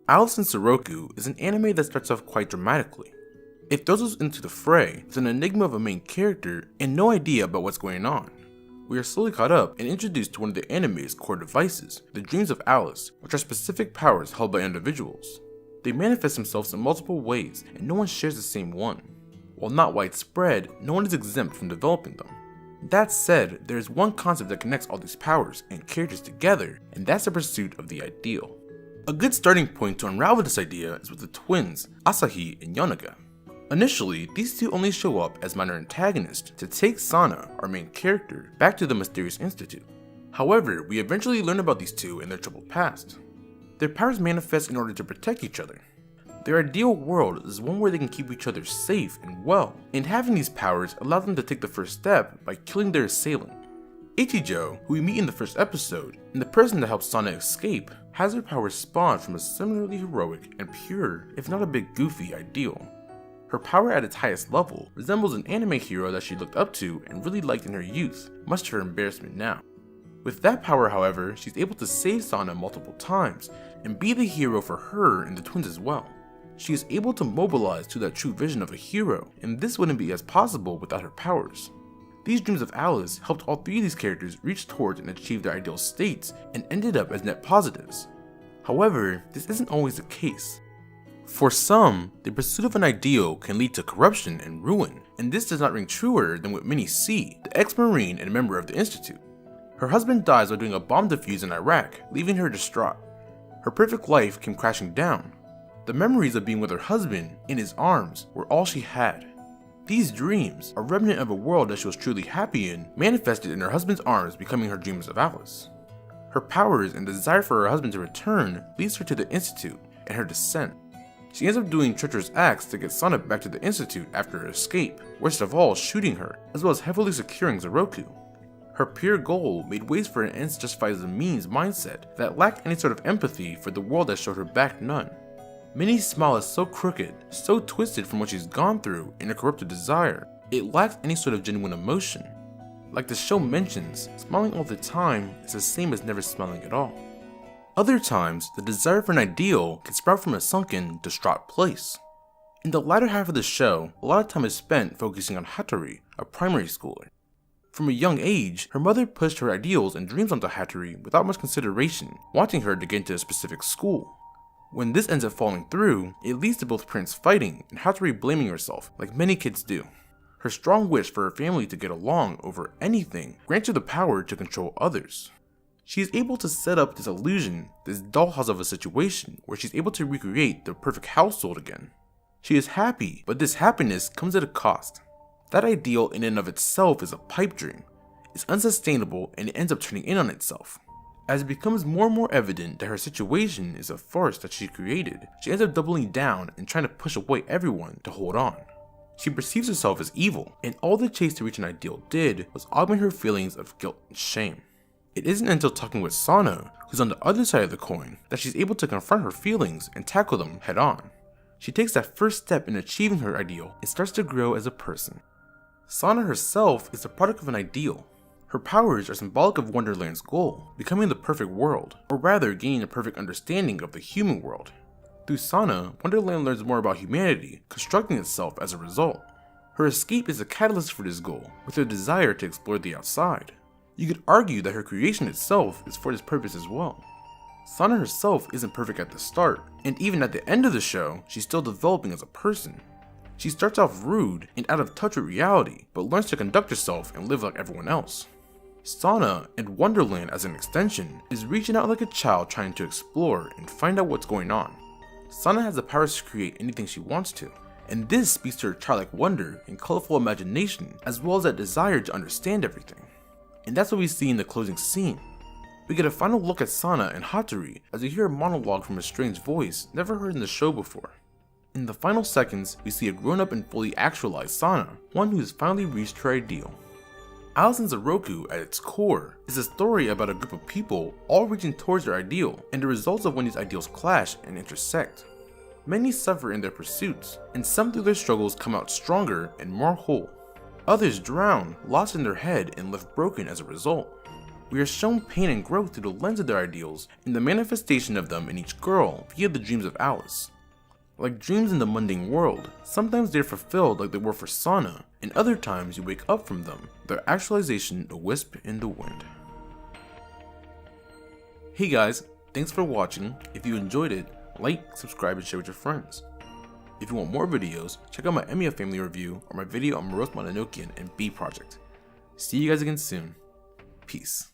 Alice and Zoroku is an anime that starts off quite dramatically. It throws us into the fray with an enigma of a main character and no idea about what's going on. We are slowly caught up and introduced to one of the anime's core devices, the dreams of Alice, which are specific powers held by individuals. They manifest themselves in multiple ways and no one shares the same one. While not widespread, no one is exempt from developing them. That said, there is one concept that connects all these powers and characters together, and that's the pursuit of the ideal. A good starting point to unravel this idea is with the twins, Asahi and Yonaga. Initially, these two only show up as minor antagonists to take Sana, our main character, back to the mysterious institute. However, we eventually learn about these two and their troubled past. Their powers manifest in order to protect each other. Their ideal world is one where they can keep each other safe and well, and having these powers allows them to take the first step by killing their assailant. Ichijo, who we meet in the first episode, and the person that helps Sana escape, has her powers spawned from a similarly heroic and pure, if not a bit goofy, ideal. Her power at its highest level resembles an anime hero that she looked up to and really liked in her youth, much to her embarrassment now. With that power, however, she's able to save Sana multiple times and be the hero for her and the twins as well. She is able to mobilize to that true vision of a hero, and this wouldn't be as possible without her powers. These dreams of Alice helped all three of these characters reach towards and achieve their ideal states and ended up as net positives. However, this isn't always the case. For some, the pursuit of an ideal can lead to corruption and ruin, and this does not ring truer than what Minnie C, the ex-Marine and member of the Institute. Her husband dies while doing a bomb defuse in Iraq, leaving her distraught. Her perfect life came crashing down. The memories of being with her husband, in his arms, were all she had. These dreams, a remnant of a world that she was truly happy in, manifested in her husband's arms, becoming her dreams of Alice. Her powers and desire for her husband to return leads her to the Institute and her descent. She ends up doing treacherous acts to get Sana back to the Institute after her escape, worst of all shooting her, as well as heavily securing Zouroku. Her pure goal made ways for an ends justifies the means mindset that lacked any sort of empathy for the world that showed her back none. Minnie's smile is so crooked, so twisted from what she's gone through in her corrupted desire, it lacks any sort of genuine emotion. Like the show mentions, smiling all the time is the same as never smiling at all. Other times, the desire for an ideal can sprout from a sunken, distraught place. In the latter half of the show, a lot of time is spent focusing on Hattori, a primary schooler. From a young age, her mother pushed her ideals and dreams onto Hattori without much consideration, wanting her to get into a specific school. When this ends up falling through, it leads to both parents fighting and Hattori blaming herself, like many kids do. Her strong wish for her family to get along over anything grants her the power to control others. She is able to set up this illusion, this dollhouse of a situation where she's able to recreate the perfect household again. She is happy, but this happiness comes at a cost. That ideal in and of itself is a pipe dream. It's unsustainable and it ends up turning in on itself. As it becomes more and more evident that her situation is a farce that she created, she ends up doubling down and trying to push away everyone to hold on. She perceives herself as evil, and all the chase to reach an ideal did was augment her feelings of guilt and shame. It isn't until talking with Sana, who's on the other side of the coin, that she's able to confront her feelings and tackle them head on. She takes that first step in achieving her ideal and starts to grow as a person. Sana herself is the product of an ideal. Her powers are symbolic of Wonderland's goal, becoming the perfect world, or rather gaining a perfect understanding of the human world. Through Sana, Wonderland learns more about humanity, constructing itself as a result. Her escape is a catalyst for this goal, with her desire to explore the outside. You could argue that her creation itself is for this purpose as well. Sana herself isn't perfect at the start, and even at the end of the show, she's still developing as a person. She starts off rude and out of touch with reality, but learns to conduct herself and live like everyone else. Sana, and Wonderland as an extension, is reaching out like a child trying to explore and find out what's going on. Sana has the power to create anything she wants to, and this speaks to her childlike wonder and colorful imagination, as well as that desire to understand everything. And that's what we see in the closing scene. We get a final look at Sana and Hattori as we hear a monologue from a strange voice never heard in the show before. In the final seconds, we see a grown-up and fully actualized Sana, one who has finally reached her ideal. Alice and Zoroku, at its core, is a story about a group of people all reaching towards their ideal and the results of when these ideals clash and intersect. Many suffer in their pursuits, and some through their struggles come out stronger and more whole. Others drown, lost in their head and left broken as a result. We are shown pain and growth through the lens of their ideals and the manifestation of them in each girl via the dreams of Alice. Like dreams in the mundane world, sometimes they are fulfilled like they were for Sana, and other times you wake up from them, their actualization a wisp in the wind. Hey guys, thanks for watching. If you enjoyed it, like, subscribe, and share with your friends. If you want more videos, check out my Emiya family review or my video on Morose Mononoke and B Project. See you guys again soon. Peace.